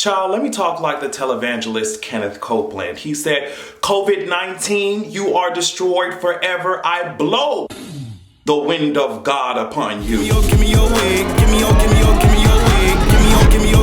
Child, let me talk like the televangelist Kenneth Copeland. He said, COVID-19, you are destroyed forever. I blow the wind of God upon you. Give me your wig. Give me your wig.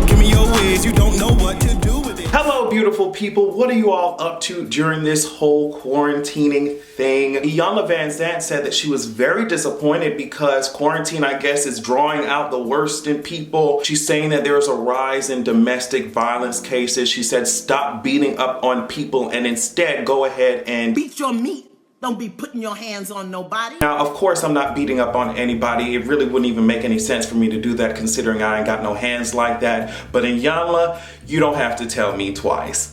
Give me your wigs. You don't know what to do with it. Hello, beautiful people. What are you all up to during this whole quarantining thing? Iyanla Vanzant said that she was very disappointed because quarantine, I guess, is drawing out the worst in people. She's saying that there's a rise in domestic violence cases. She said, stop beating up on people and instead go ahead and beat your meat. Don't be putting your hands on nobody. Now, of course, I'm not beating up on anybody. It really wouldn't even make any sense for me to do that considering I ain't got no hands like that. But Iyanla, you don't have to tell me twice.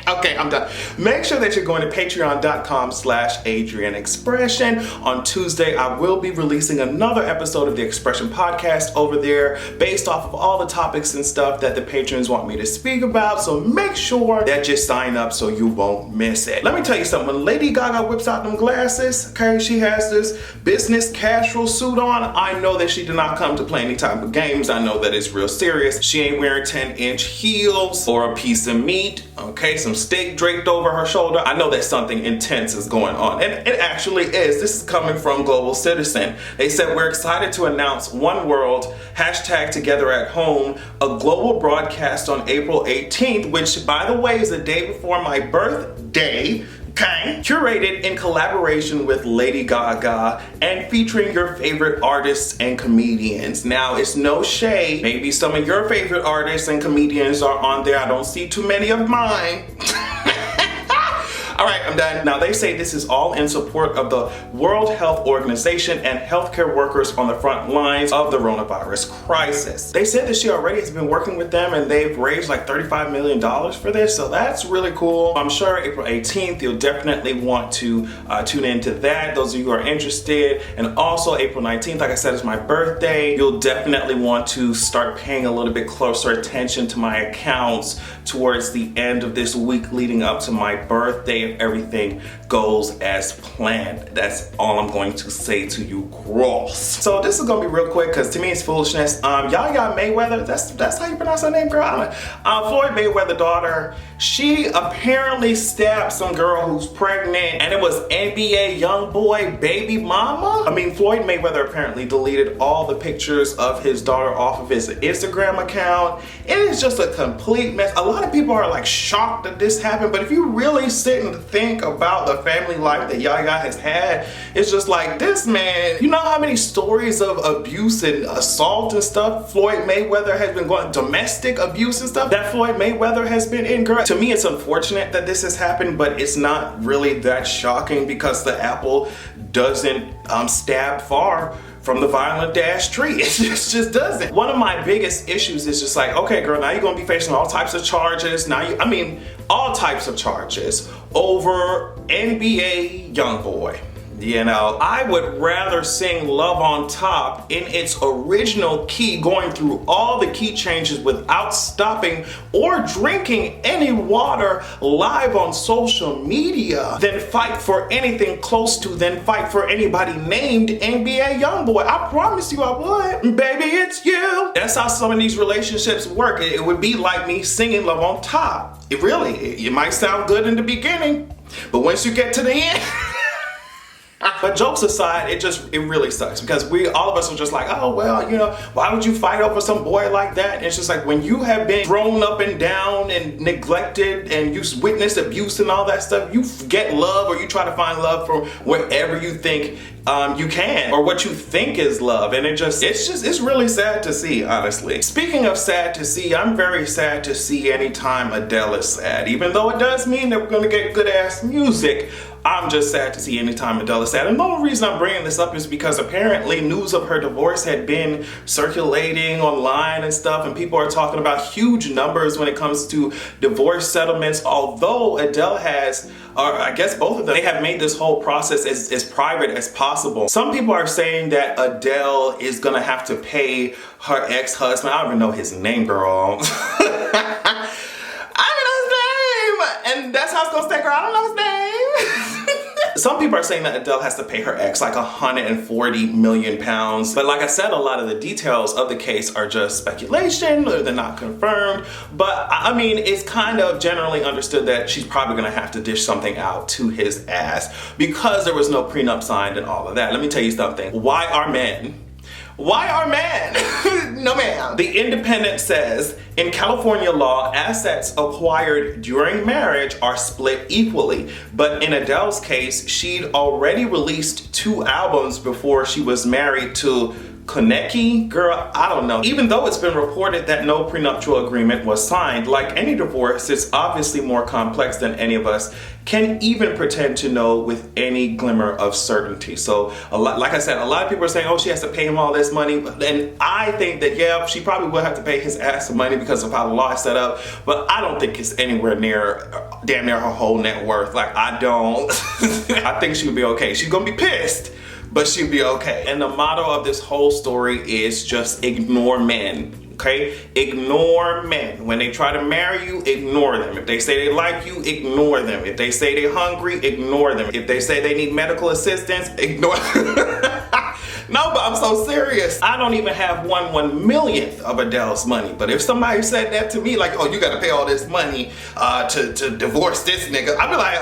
Okay, I'm done. Make sure that you're going to patreon.com/AdrianExpression. On Tuesday, I will be releasing another episode of the Expression Podcast over there based off of all the topics and stuff that the patrons want me to speak about. So make sure that you sign up so you won't miss it. Let me tell you something. When Lady Gaga whips out them glasses, okay, she has this business casual suit on. I know that she did not come to play any type of games. I know that it's real serious. She ain't wearing 10-inch heels or a piece of meat, okay, some steak draped over her shoulder. I know that something intense is going on, and it actually is. This is coming from Global Citizen. They said, we're excited to announce One World, #Together at Home, a global broadcast on April 18th, which, by the way, is the day before my birthday. Okay. Curated in collaboration with Lady Gaga and featuring your favorite artists and comedians. Now, it's no shade. Maybe some of your favorite artists and comedians are on there. I don't see too many of mine. All right, I'm done. Now, they say this is all in support of the World Health Organization and healthcare workers on the front lines of the coronavirus crisis. They said that she already has been working with them and they've raised like $35 million for this, so that's really cool. I'm sure April 18th, you'll definitely want to tune into that, those of you who are interested. And also April 19th, like I said, is my birthday. You'll definitely want to start paying a little bit closer attention to my accounts towards the end of this week leading up to my birthday, if everything goes as planned. That's all I'm going to say to you, gross. So this is gonna be real quick because to me it's foolishness. Yaya Mayweather, that's how you pronounce her name, girl? Floyd Mayweather's daughter, she apparently stabbed some girl who's pregnant, and it was NBA Youngboy baby mama. I mean, Floyd Mayweather apparently deleted all the pictures of his daughter off of his Instagram account. It is just a complete mess. A lot of people are like shocked that this happened, but if you really sit and think about the family life that Yaya has had, it's just like, this man, you know how many stories of abuse and assault and stuff Floyd Mayweather has been going, domestic abuse and stuff that Floyd Mayweather has been in, girl. To me, it's unfortunate that this has happened, but it's not really that shocking because the apple doesn't stab far from the violent dash tree. It just doesn't. One of my biggest issues is just like, okay, girl, now you're gonna be facing all types of charges. All types of charges over NBA Youngboy. You know, I would rather sing Love on Top in its original key, going through all the key changes without stopping or drinking any water live on social media than fight for anything close to, than fight for anybody named NBA Youngboy. I promise you I would. Baby, it's you. That's how some of these relationships work. It would be like me singing Love on Top. It might sound good in the beginning, but once you get to the end, but jokes aside, it really sucks because all of us are just like, oh, well, you know, why would you fight over some boy like that? And it's just like, when you have been thrown up and down and neglected and you witness abuse and all that stuff, you get love, or you try to find love from wherever you think you can, or what you think is love. And it's really sad to see, honestly. Speaking of sad to see, I'm very sad to see anytime Adele is sad. Even though it does mean that we're gonna get good ass music, I'm just sad to see anytime Adele is sad. And the only reason I'm bringing this up is because apparently news of her divorce had been circulating online and stuff, and people are talking about huge numbers when it comes to divorce settlements. Although Adele has, or I guess both of them, they have made this whole process as private as possible. Some people are saying that Adele is gonna have to pay her ex-husband, I don't even know his name, girl. I don't know his name, and that's how it's gonna stay, girl. I don't know his name. Some people are saying that Adele has to pay her ex like 140 million pounds. But like I said, a lot of the details of the case are just speculation, or they're not confirmed. But I mean, it's kind of generally understood that she's probably gonna have to dish something out to his ass because there was no prenup signed and all of that. Let me tell you something. Why are men? Why are men? No ma'am. The Independent says, in California law, assets acquired during marriage are split equally. But in Adele's case, she'd already released 2 albums before she was married to Konecki? Girl, I don't know. Even though it's been reported that no prenuptial agreement was signed, like any divorce, it's obviously more complex than any of us can even pretend to know with any glimmer of certainty. So, like I said, a lot of people are saying, oh, she has to pay him all this money. And I think that, yeah, she probably will have to pay his ass some money because of how the law is set up. But I don't think it's anywhere near, damn near her whole net worth. Like, I don't. I think she'll be okay. She's gonna be pissed, but she'll be okay. And the motto of this whole story is just ignore men. Okay? Ignore men. When they try to marry you, ignore them. If they say they like you, ignore them. If they say they're hungry, ignore them. If they say they need medical assistance, ignore them. No, but I'm so serious. I don't even have 1/1,000,000th of Adele's money. But if somebody said that to me, like, oh, you gotta pay all this money to divorce this nigga, I'd be like,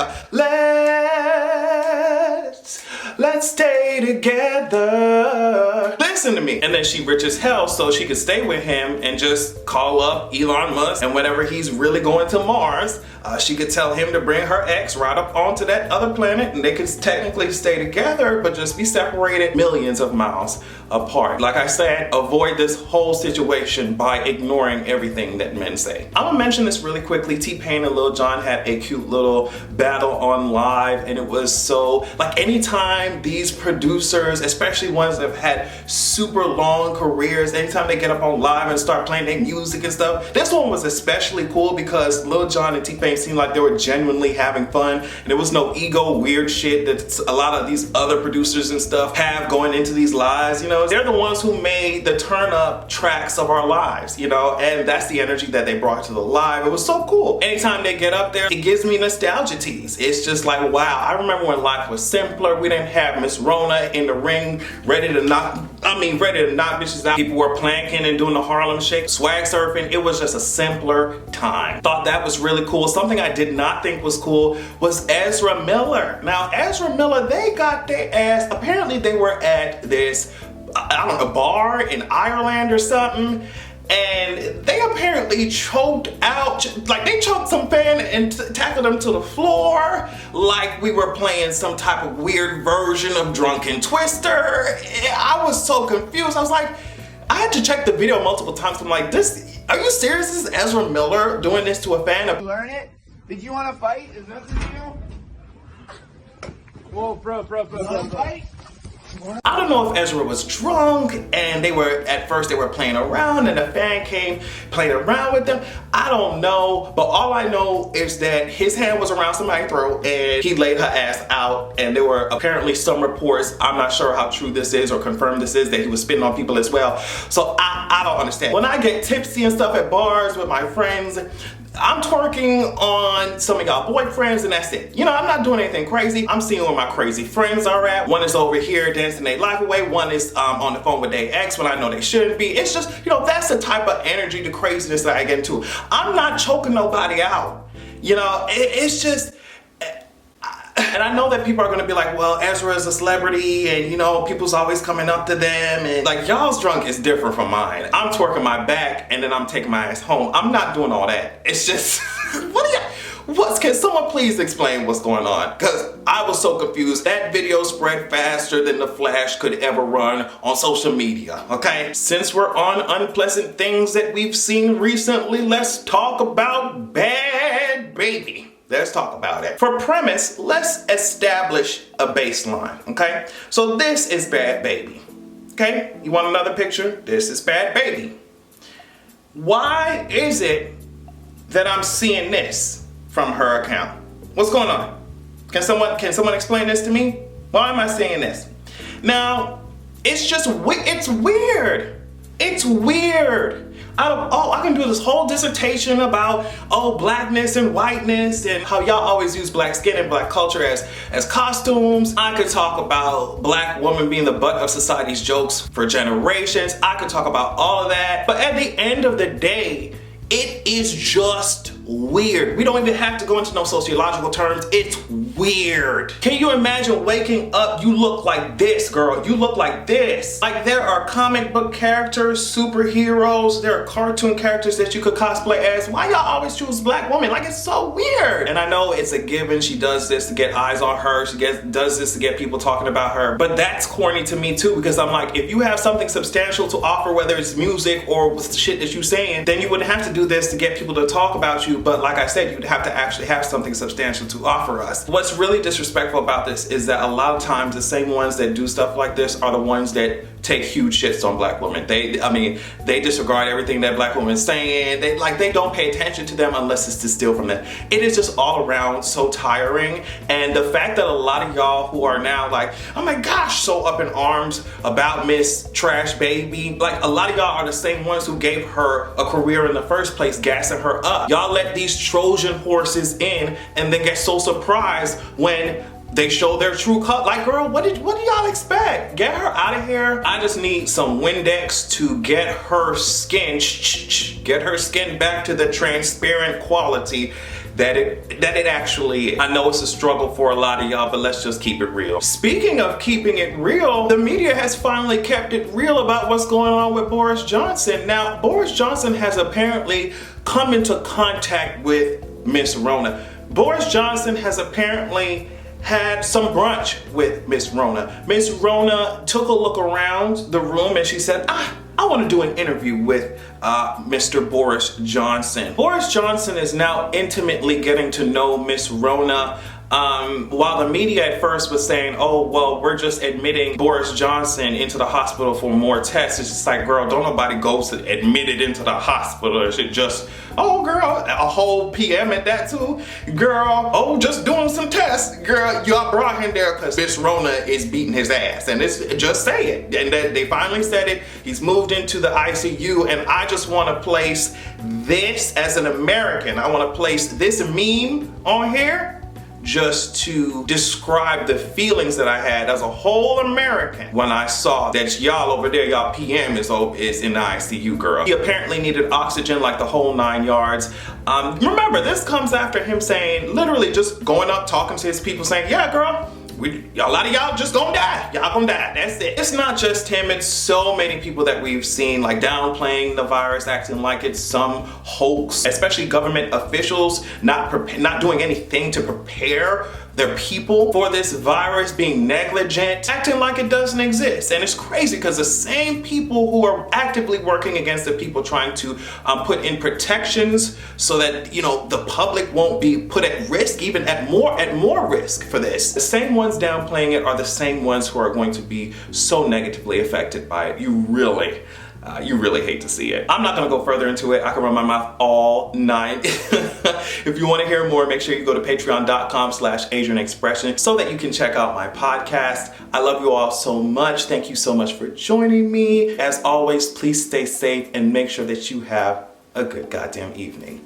let's stay together. Listen to me. And then she rich as hell, so she could stay with him and just call up Elon Musk, and whenever he's really going to Mars, she could tell him to bring her ex right up onto that other planet, and they could technically stay together, but just be separated millions of miles apart. Like I said, avoid this whole situation by ignoring everything that men say. I'm gonna mention this really quickly. TPain and Lil Jon had a cute little battle on live, and it was so, like, anytime these producers, especially ones that have had super long careers, anytime they get up on live and start playing their music and stuff, this one was especially cool because Lil Jon and TPain seemed like they were genuinely having fun, and there was no ego weird shit that a lot of these other producers and stuff have going into these lives. You know, they're the ones who made the turn up tracks of our lives, you know, and that's the energy that they brought to the live. It was so cool. Anytime they get up there, it gives me nostalgia tease. It's just like, wow, I remember when life was simpler. We didn't have Miss Rona in the ring ready to knock bitches out. People were planking and doing the Harlem Shake, swag surfing. It was just a simpler time. Thought that was really cool. Something I did not think was cool was Ezra Miller. Now, Ezra Miller, they got their ass, apparently they were at this, I don't know, bar in Ireland or something, and they apparently choked out, like they choked some fan and tackled them to the floor like we were playing some type of weird version of Drunken Twister. I was so confused. I was like, I had to check the video multiple times. I'm like, this, are you serious? This is Ezra Miller doing this to a fan of— Learn it? Did you want to fight? Is that the deal? Whoa, bro. Fight? I don't know if Ezra was drunk and at first they were playing around and a fan came, played around with them. I don't know, but all I know is that his hand was around somebody's throat and he laid her ass out, and there were apparently some reports, I'm not sure how true this is or confirmed this is, that he was spitting on people as well. So I don't understand. When I get tipsy and stuff at bars with my friends, I'm twerking on some of y'all boyfriends and that's it. You know, I'm not doing anything crazy. I'm seeing where my crazy friends are at. One is over here dancing their life away. One is on the phone with their ex when I know they shouldn't be. It's just, you know, that's the type of energy, the craziness that I get into. I'm not choking nobody out. You know, it's just, and I know that people are gonna be like, well, Ezra is a celebrity and, you know, people's always coming up to them, and like, y'all's drunk is different from mine. I'm twerking my back and then I'm taking my ass home. I'm not doing all that. It's just, can someone please explain what's going on? Because I was so confused. That video spread faster than the Flash could ever run on social media, okay? Since we're on unpleasant things that we've seen recently, let's talk about Bhad Bhabie. Let's talk about it. For premise, let's establish a baseline, okay? So this is Bhad Bhabie, okay? You want another picture? This is Bhad Bhabie. Why is it that I'm seeing this from her account? What's going on? Can someone explain this to me? Why am I seeing this? Now, it's just, it's weird. It's weird. I can do this whole dissertation about, blackness and whiteness and how y'all always use black skin and black culture as costumes. I could talk about black women being the butt of society's jokes for generations. I could talk about all of that. But at the end of the day, it is just weird. We don't even have to go into no sociological terms. It's weird. Can you imagine waking up, you look like this, girl. You look like this. Like, there are comic book characters, superheroes, there are cartoon characters that you could cosplay as. Why y'all always choose black women? Like, it's so weird. And I know it's a given. She does this to get eyes on her. She does this to get people talking about her. But that's corny to me too, because I'm like, if you have something substantial to offer, whether it's music or the shit that you're saying, then you wouldn't have to do this to get people to talk about you. But like I said, you'd have to actually have something substantial to offer us. What's really disrespectful about this is that a lot of times the same ones that do stuff like this are the ones that take huge shits on black women. They disregard everything that black women saying. They don't pay attention to them unless it's to steal from them. It is just all around so tiring. And the fact that a lot of y'all who are now like, oh my gosh, so up in arms about Miss Trash Baby, like a lot of y'all are the same ones who gave her a career in the first place, gassing her up. Y'all let these Trojan horses in and then get so surprised when they show their true color. Like, girl, what do y'all expect? Get her out of here. I just need some Windex to get her skin back to the transparent quality that it actually is. I know it's a struggle for a lot of y'all, but let's just keep it real. Speaking of keeping it real, the media has finally kept it real about what's going on with Boris Johnson. Now, Boris Johnson has apparently come into contact with Miss Rona. Boris Johnson has apparently had some brunch with Miss Rona. Miss Rona took a look around the room and she said, I want to do an interview with Mr. Boris Johnson. Boris Johnson is now intimately getting to know Miss Rona. While the media at first was saying, oh, well, we're just admitting Boris Johnson into the hospital for more tests. It's just like, girl, don't nobody go to admitted into the hospital. It should just, oh, girl, a whole PM at that too. Girl, oh, just doing some tests. Girl, y'all brought him there because Miss Rona is beating his ass. And it's just say it. And they finally said it. He's moved into the ICU. And I just want to place this as an American. I want to place this meme on here just to describe the feelings that I had as a whole American when I saw that y'all over there, y'all PM is in the ICU, girl. He apparently needed oxygen like the whole 9 yards. Remember, this comes after him saying, literally just going up, talking to his people saying, yeah, girl, a lot of y'all just gonna die. Y'all gonna die, that's it. It's not just him, it's so many people that we've seen like downplaying the virus, acting like it's some hoax, especially government officials not doing anything to prepare their people for this virus, being negligent, acting like it doesn't exist. And it's crazy because the same people who are actively working against the people trying to put in protections so that, you know, the public won't be put at risk, even at more risk for this. The same ones downplaying it are the same ones who are going to be so negatively affected by it. You really hate to see it. I'm not gonna go further into it. I can run my mouth all night. If you wanna hear more, make sure you go to patreon.com/AsianExpression so that you can check out my podcast. I love you all so much. Thank you so much for joining me. As always, please stay safe and make sure that you have a good goddamn evening.